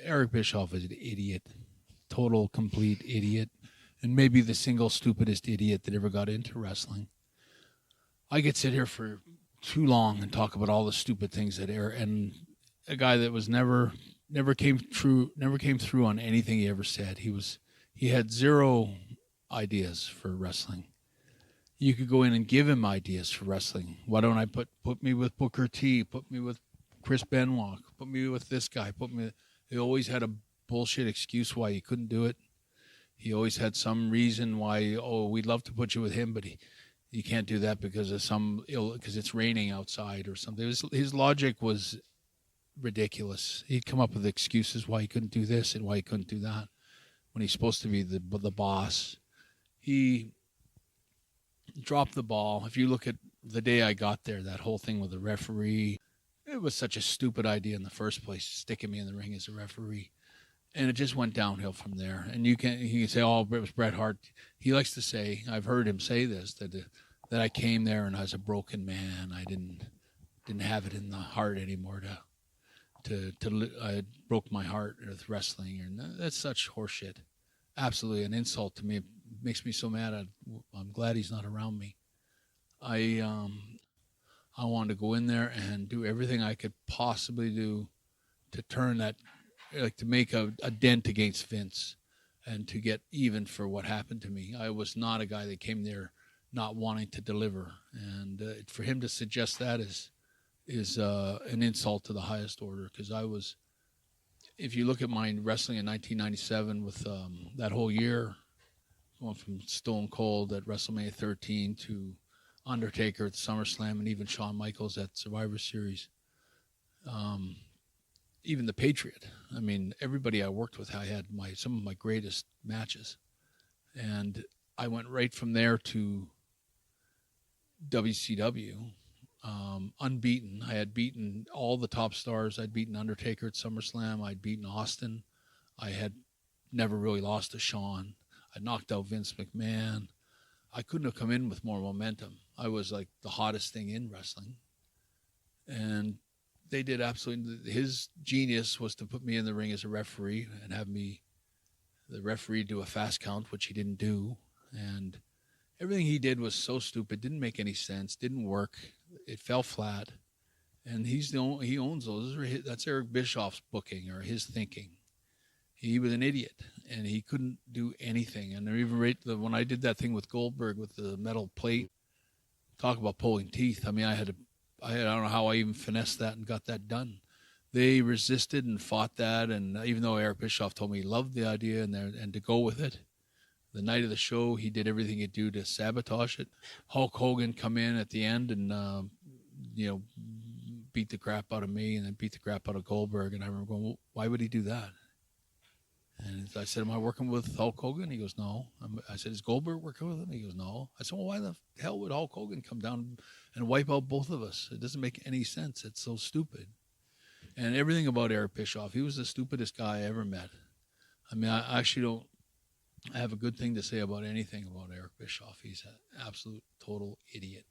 Eric Bischoff is an idiot, total, complete idiot, and maybe the single stupidest idiot that ever got into wrestling. I could sit here for too long and talk about all the stupid things that Eric and a guy that was never came through on anything he ever said. He had zero ideas for wrestling. You could go in and give him ideas for wrestling. Why don't I put me with Booker T, put me with Chris Benoit, put me with this guy, put me. He always had a bullshit excuse why he couldn't do it. He always had some reason why. Oh, we'd love to put you with him, but you can't do that because of because it's raining outside or something. His logic was ridiculous. He'd come up with excuses why he couldn't do this and why he couldn't do that when he's supposed to be the boss. He dropped the ball. If you look at the day I got there, that whole thing with the referee, it was such a stupid idea in the first place, sticking me in the ring as a referee. And it just went downhill from there. And you can say, oh, it was Bret Hart. He likes to say, I've heard him say this, that I came there and I was a broken man. I didn't have it in the heart anymore I broke my heart with wrestling. And that's such horseshit. Absolutely an insult to me. It makes me so mad. I'm glad he's not around me. I wanted to go in there and do everything I could possibly do to turn that, like to make a dent against Vince and to get even for what happened to me. I was not a guy that came there not wanting to deliver. And for him to suggest that is an insult to the highest order, because if you look at my wrestling in 1997 with that whole year, going from Stone Cold at WrestleMania 13 to Undertaker at SummerSlam and even Shawn Michaels at Survivor Series, even the Patriot. I mean, everybody I worked with, I had some of my greatest matches. And I went right from there to WCW, unbeaten. I had beaten all the top stars. I'd beaten Undertaker at SummerSlam. I'd beaten Austin. I had never really lost to Shawn. I knocked out Vince McMahon. I couldn't have come in with more momentum. I was like the hottest thing in wrestling. And they did absolutely, his genius was to put me in the ring as a referee and have the referee do a fast count, which he didn't do. And everything he did was so stupid, didn't make any sense, didn't work. It fell flat. And he owns those. That's Eric Bischoff's booking or his thinking. He was an idiot and he couldn't do anything. And even when I did that thing with Goldberg with the metal plate, talk about pulling teeth. I mean, I don't know how I even finessed that and got that done. They resisted and fought that. And even though Eric Bischoff told me he loved the idea and to go with it, the night of the show, he did everything he'd do to sabotage it. Hulk Hogan come in at the end and, beat the crap out of me and then beat the crap out of Goldberg. And I remember going, well, why would he do that? And I said, am I working with Hulk Hogan? He goes, no. I said, is Goldberg working with him? He goes, no. I said, well, why the hell would Hulk Hogan come down and wipe out both of us? It doesn't make any sense. It's so stupid. And everything about Eric Bischoff, he was the stupidest guy I ever met. I mean, I actually don't have a good thing to say about anything about Eric Bischoff. He's an absolute total idiot.